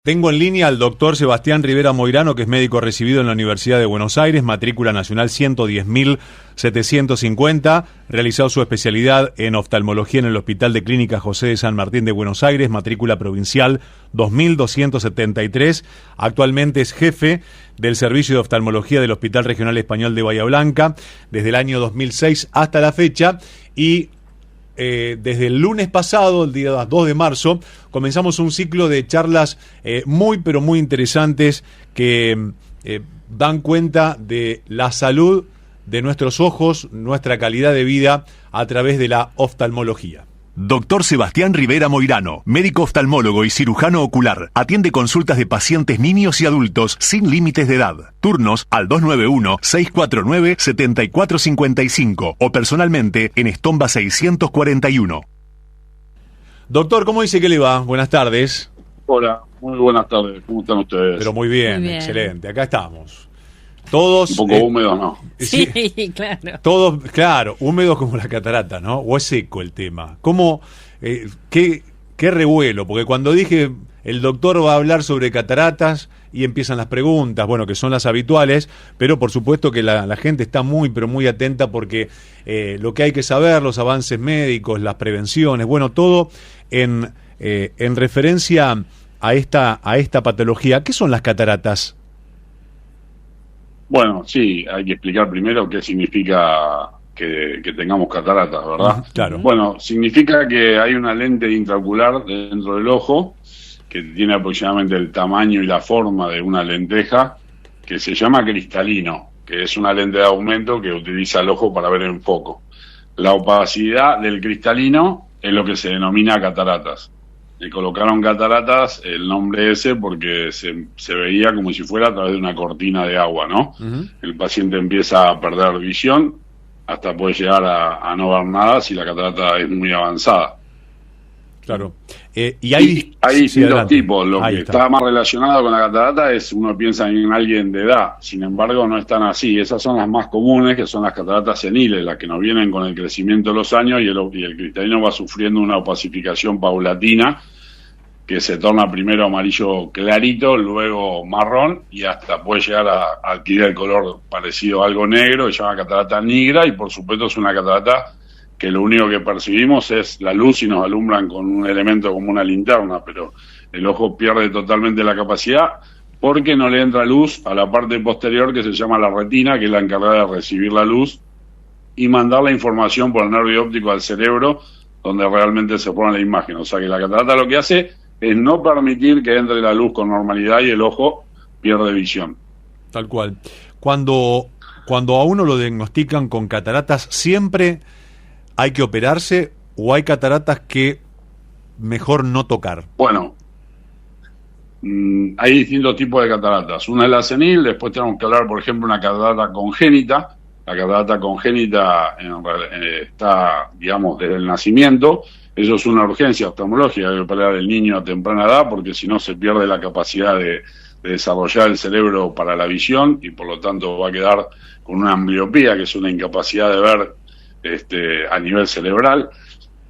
Tengo en línea al doctor Sebastián Rivera Moirano, que es médico recibido en la Universidad de Buenos Aires, matrícula nacional 110.750, realizado su especialidad en oftalmología en el Hospital de Clínicas José de San Martín de Buenos Aires, matrícula provincial 2273. Actualmente es jefe del servicio de oftalmología del Hospital Regional Español de Bahía Blanca desde el año 2006 hasta la fecha y desde el lunes pasado, el día 2 de marzo, comenzamos un ciclo de charlas muy interesantes que dan cuenta de la salud de nuestros ojos, nuestra calidad de vida a través de la oftalmología. Doctor Sebastián Rivera Moirano, médico oftalmólogo y cirujano ocular. Atiende consultas de pacientes niños y adultos sin límites de edad. Turnos al 291-649-7455 o personalmente en Estomba 641. Doctor, ¿cómo dice que le va? Buenas tardes. Hola, muy buenas tardes. ¿Cómo están ustedes? Pero muy bien, excelente. Acá estamos. Todos... Un poco húmedos, ¿no? Sí, claro. Todos, claro, húmedos como la catarata, ¿no? O es seco el tema. ¿Cómo? Qué revuelo, porque cuando dije el doctor va a hablar sobre cataratas y empiezan las preguntas, bueno, que son las habituales, pero por supuesto que la gente está muy atenta porque lo que hay que saber, los avances médicos, las prevenciones, bueno, todo en referencia a esta patología. ¿Qué son las cataratas? Bueno, sí, hay que explicar primero qué significa que tengamos cataratas, ¿verdad? Claro. Bueno, significa que hay una lente intraocular dentro del ojo que tiene aproximadamente el tamaño y la forma de una lenteja, que se llama cristalino, que es una lente de aumento que utiliza el ojo para ver en foco. La opacidad del cristalino es lo que se denomina cataratas. Le colocaron cataratas el nombre ese porque se veía como si fuera a través de una cortina de agua, ¿no? Uh-huh. El paciente empieza a perder visión hasta puede llegar a no ver nada si la catarata es muy avanzada. Claro. Y hay distintos tipos. Lo que está más relacionado con la catarata es, uno piensa en alguien de edad, sin embargo no están así. Esas son las más comunes, que son las cataratas seniles, las que nos vienen con el crecimiento de los años y el cristalino va sufriendo una opacificación paulatina que se torna primero amarillo clarito, luego marrón y hasta puede llegar a adquirir el color parecido a algo negro, que se llama catarata negra, y por supuesto es una catarata que lo único que percibimos es la luz y nos alumbran con un elemento como una linterna, pero el ojo pierde totalmente la capacidad porque no le entra luz a la parte posterior que se llama la retina, que es la encargada de recibir la luz y mandar la información por el nervio óptico al cerebro, donde realmente se pone la imagen. O sea que la catarata lo que hace es no permitir que entre la luz con normalidad y el ojo pierde visión. Tal cual. Cuando a uno lo diagnostican con cataratas, ¿siempre hay que operarse o hay cataratas que mejor no tocar? Bueno, hay distintos tipos de cataratas. Una es la senil, después tenemos que hablar, por ejemplo, de una catarata congénita. La catarata congénita está, digamos, desde el nacimiento. Eso es una urgencia oftalmológica, hay que operar al niño a temprana edad porque si no se pierde la capacidad de desarrollar el cerebro para la visión y por lo tanto va a quedar con una ambliopía, que es una incapacidad de ver a nivel cerebral.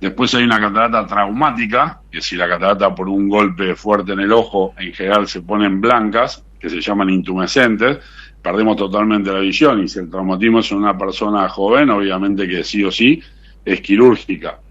Después hay una catarata traumática, que si la catarata por un golpe fuerte en el ojo, en general se ponen blancas, que se llaman intumescentes, perdemos totalmente la visión, y si el traumatismo es en una persona joven, obviamente que sí o sí es quirúrgica.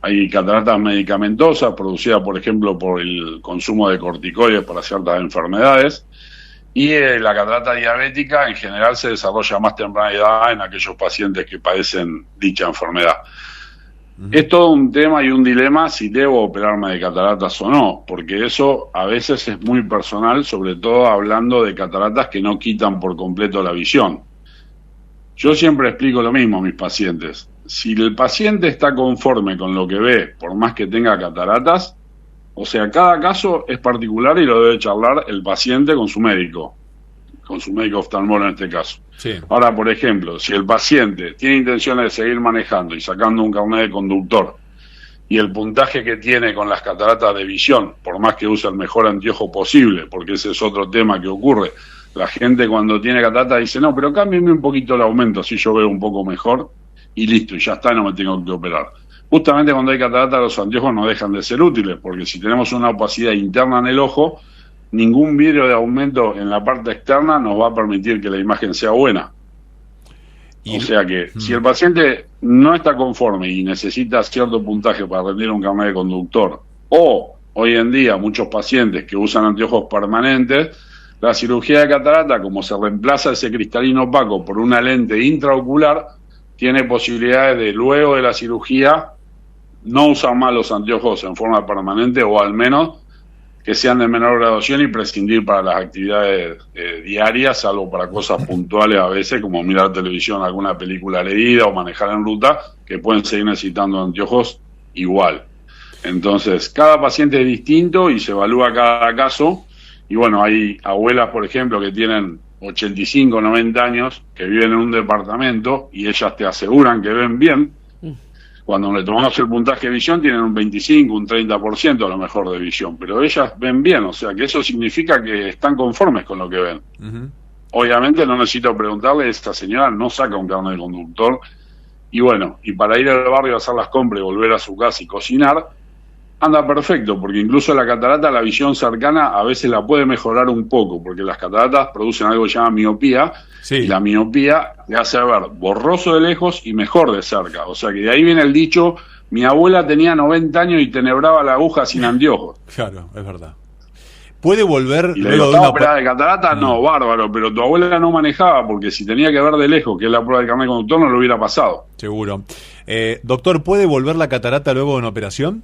Hay cataratas medicamentosas producidas, por ejemplo, por el consumo de corticoides para ciertas enfermedades, y la catarata diabética en general se desarrolla a más temprana edad en aquellos pacientes que padecen dicha enfermedad. Uh-huh. Es todo un tema y un dilema si debo operarme de cataratas o no, porque eso a veces es muy personal, sobre todo hablando de cataratas que no quitan por completo la visión. Yo siempre explico lo mismo a mis pacientes. Si el paciente está conforme con lo que ve, por más que tenga cataratas, o sea, cada caso es particular y lo debe charlar el paciente con su médico oftalmólogo en este caso. Sí. Ahora, por ejemplo, si el paciente tiene intenciones de seguir manejando y sacando un carnet de conductor y el puntaje que tiene con las cataratas de visión, por más que use el mejor anteojo posible, porque ese es otro tema que ocurre, la gente cuando tiene cataratas dice, no, pero cámbiame un poquito el aumento, así yo veo un poco mejor, y listo, y ya está, no me tengo que operar. Justamente cuando hay catarata los anteojos no dejan de ser útiles, porque si tenemos una opacidad interna en el ojo, ningún vidrio de aumento en la parte externa nos va a permitir que la imagen sea buena. O sea que si el paciente no está conforme y necesita cierto puntaje para rendir un carnet de conductor, o hoy en día muchos pacientes que usan anteojos permanentes, la cirugía de catarata, como se reemplaza ese cristalino opaco por una lente intraocular, tiene posibilidades de luego de la cirugía no usar más los anteojos en forma permanente, o al menos que sean de menor graduación, y prescindir para las actividades diarias, salvo para cosas puntuales a veces, como mirar televisión, alguna película leída o manejar en ruta, que pueden seguir necesitando anteojos igual. Entonces, cada paciente es distinto y se evalúa cada caso. Y bueno, hay abuelas, por ejemplo, que tienen 85, 90 años, que viven en un departamento y ellas te aseguran que ven bien. Cuando le tomamos el puntaje de visión tienen un 25, un 30% a lo mejor de visión, pero ellas ven bien, o sea que eso significa que están conformes con lo que ven. Obviamente no necesito preguntarle, esta señora no saca un carnet de conductor, y bueno, y para ir al barrio a hacer las compras y volver a su casa y cocinar, anda perfecto, porque incluso la catarata, la visión cercana a veces la puede mejorar un poco, porque las cataratas producen algo que se llama miopía, sí. Y la miopía te hace ver borroso de lejos y mejor de cerca. O sea que de ahí viene el dicho, mi abuela tenía 90 años y tenebraba la aguja sin anteojos. Claro, es verdad. ¿Puede volver y luego de una operada de catarata? No, bárbaro, pero tu abuela no manejaba, porque si tenía que ver de lejos, que es la prueba del carnet de conductor, no lo hubiera pasado. Seguro. Doctor, ¿puede volver la catarata luego de una operación?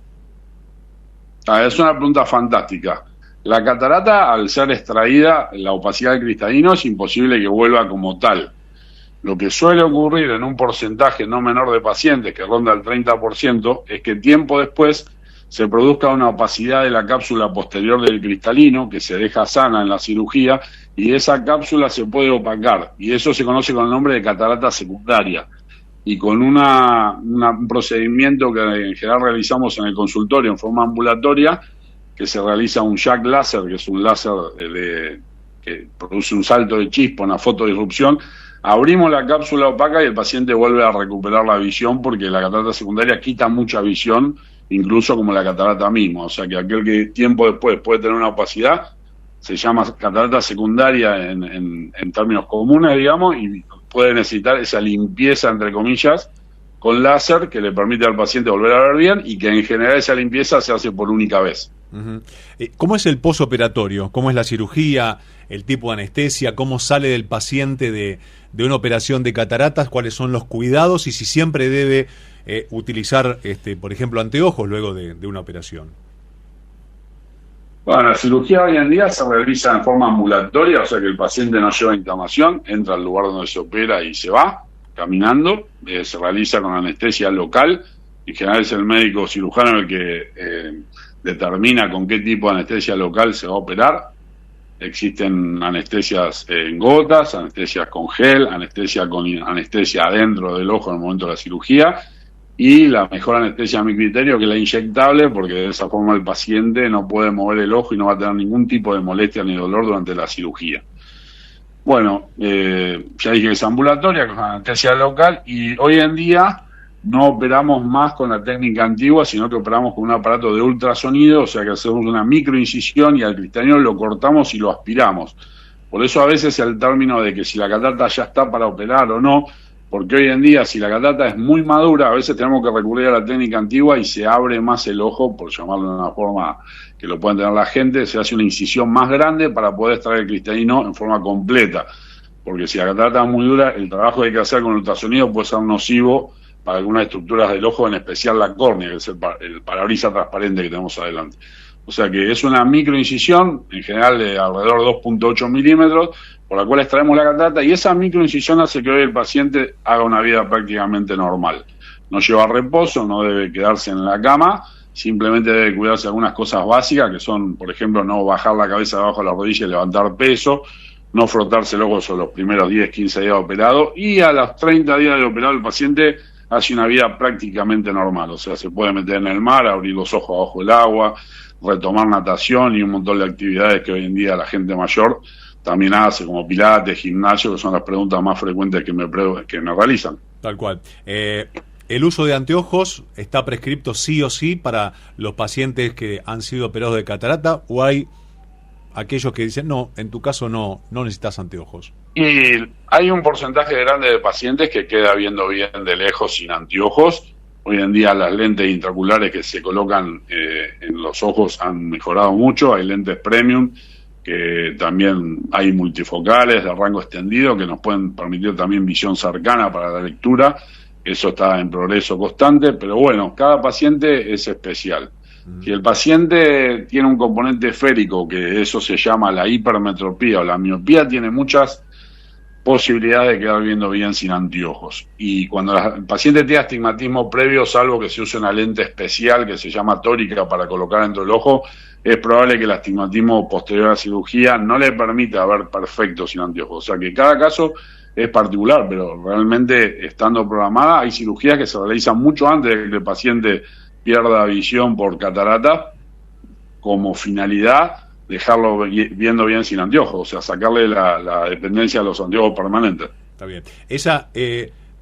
Es una pregunta fantástica. La catarata, al ser extraída, la opacidad del cristalino, es imposible que vuelva como tal. Lo que suele ocurrir en un porcentaje no menor de pacientes, que ronda el 30%, es que tiempo después se produzca una opacidad de la cápsula posterior del cristalino, que se deja sana en la cirugía, y esa cápsula se puede opacar, y eso se conoce con el nombre de catarata secundaria. Y con un procedimiento que en general realizamos en el consultorio en forma ambulatoria, que se realiza un jack láser, que es un láser que produce un salto de chispa, una fotodisrupción, abrimos la cápsula opaca y el paciente vuelve a recuperar la visión, porque la catarata secundaria quita mucha visión, incluso como la catarata misma. O sea que aquel que tiempo después puede tener una opacidad, se llama catarata secundaria en términos comunes, digamos, y puede necesitar esa limpieza, entre comillas, con láser, que le permite al paciente volver a ver bien, y que en general esa limpieza se hace por única vez. ¿Cómo es el posoperatorio? ¿Cómo es la cirugía? ¿El tipo de anestesia? ¿Cómo sale del paciente de una operación de cataratas? ¿Cuáles son los cuidados? Y si siempre debe utilizar, por ejemplo, anteojos luego de una operación. Bueno, la cirugía hoy en día se realiza en forma ambulatoria, o sea que el paciente no lleva internación, entra al lugar donde se opera y se va caminando. Se realiza con anestesia local. En general es el médico cirujano el que determina con qué tipo de anestesia local se va a operar. Existen anestesias en gotas, anestesias con gel, anestesia con anestesia adentro del ojo en el momento de la cirugía, y la mejor anestesia a mi criterio, que es la inyectable, porque de esa forma el paciente no puede mover el ojo y no va a tener ningún tipo de molestia ni dolor durante la cirugía. Bueno, ya dije que es ambulatoria, con anestesia local, y hoy en día no operamos más con la técnica antigua, sino que operamos con un aparato de ultrasonido, o sea que hacemos una microincisión y al cristalino lo cortamos y lo aspiramos. Por eso a veces el término de que si la catarata ya está para operar o no, porque hoy en día si la catarata es muy madura, a veces tenemos que recurrir a la técnica antigua y se abre más el ojo, por llamarlo de una forma que lo pueda entender la gente, se hace una incisión más grande para poder extraer el cristalino en forma completa. Porque si la catarata es muy dura, el trabajo que hay que hacer con el ultrasonido puede ser nocivo para algunas estructuras del ojo, en especial la córnea, que es el parabrisas transparente que tenemos adelante. O sea que es una microincisión, en general de alrededor de 2.8 milímetros, por la cual extraemos la catarata, y esa microincisión hace que hoy el paciente haga una vida prácticamente normal. No lleva reposo, no debe quedarse en la cama, simplemente debe cuidarse de algunas cosas básicas, que son, por ejemplo, no bajar la cabeza debajo de la rodilla y levantar peso, no frotarse el ojo sobre los primeros 10, 15 días de operado, y a los 30 días de operado el paciente hace una vida prácticamente normal. O sea, se puede meter en el mar, abrir los ojos abajo del agua, retomar natación y un montón de actividades que hoy en día la gente mayor también hace, como pilates, gimnasio, que son las preguntas más frecuentes que me realizan. Tal cual. ¿El uso de anteojos está prescripto sí o sí para los pacientes que han sido operados de catarata, o hay aquellos que dicen, no, en tu caso no necesitas anteojos? Y hay un porcentaje grande de pacientes que queda viendo bien de lejos sin anteojos. Hoy en día las lentes intraoculares que se colocan en los ojos han mejorado mucho. Hay lentes premium, que también hay multifocales de rango extendido que nos pueden permitir también visión cercana para la lectura. Eso está en progreso constante, pero bueno, cada paciente es especial. Si el paciente tiene un componente esférico, que eso se llama la hipermetropía o la miopía, tiene muchas posibilidades de quedar viendo bien sin anteojos. Y cuando el paciente tiene astigmatismo previo, salvo que se use una lente especial que se llama tórica para colocar dentro del ojo, es probable que el astigmatismo posterior a la cirugía no le permita ver perfecto sin anteojos. O sea que cada caso es particular, pero realmente estando programada, hay cirugías que se realizan mucho antes de que el paciente pierda visión por catarata, como finalidad dejarlo viendo bien sin anteojos, o sea, sacarle la dependencia a los anteojos permanentes. Está bien.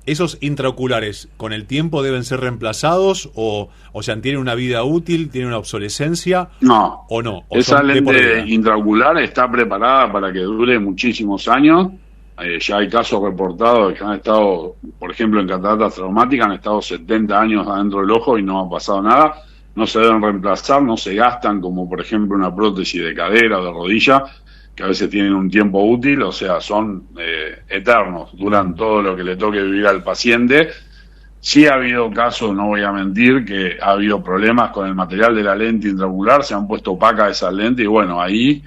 ¿Esos intraoculares con el tiempo deben ser reemplazados o sea, tienen una vida útil, tienen una obsolescencia? No. ¿O no? ¿O esa lente intraocular está preparada para que dure muchísimos años. Ya hay casos reportados que han estado, por ejemplo, en cataratas traumáticas, han estado 70 años adentro del ojo y no ha pasado nada. No se deben reemplazar, no se gastan como, por ejemplo, una prótesis de cadera o de rodilla, que a veces tienen un tiempo útil, o sea, son eternos, duran todo lo que le toque vivir al paciente. Sí ha habido casos, no voy a mentir, que ha habido problemas con el material de la lente intraocular, se han puesto opacas esas lentes y bueno, ahí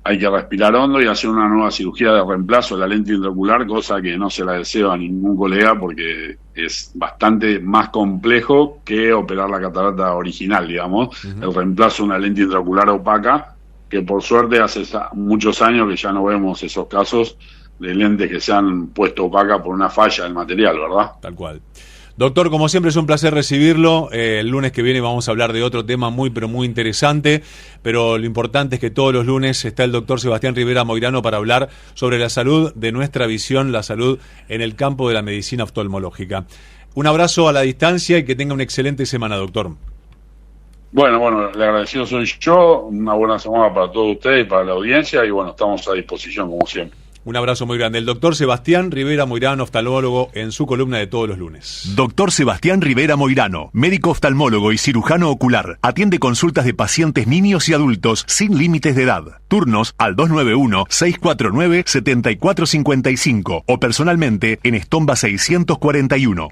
hay que respirar hondo y hacer una nueva cirugía de reemplazo de la lente intraocular, cosa que no se la deseo a ningún colega porque es bastante más complejo que operar la catarata original, digamos, el reemplazo de una lente intraocular opaca, que por suerte hace muchos años que ya no vemos esos casos de lentes que se han puesto opaca por una falla del material, ¿verdad? Tal cual. Doctor, como siempre es un placer recibirlo. El lunes que viene vamos a hablar de otro tema muy pero muy interesante, pero lo importante es que todos los lunes está el doctor Sebastián Rivera Moirano para hablar sobre la salud de nuestra visión, la salud en el campo de la medicina oftalmológica. Un abrazo a la distancia y que tenga una excelente semana, doctor. Bueno, le agradecido soy yo, una buena semana para todos ustedes y para la audiencia y bueno, estamos a disposición como siempre. Un abrazo muy grande. El doctor Sebastián Rivera Moirano, oftalmólogo, en su columna de todos los lunes. Doctor Sebastián Rivera Moirano, médico oftalmólogo y cirujano ocular. Atiende consultas de pacientes niños y adultos sin límites de edad. Turnos al 291-649-7455 o personalmente en Estomba 641.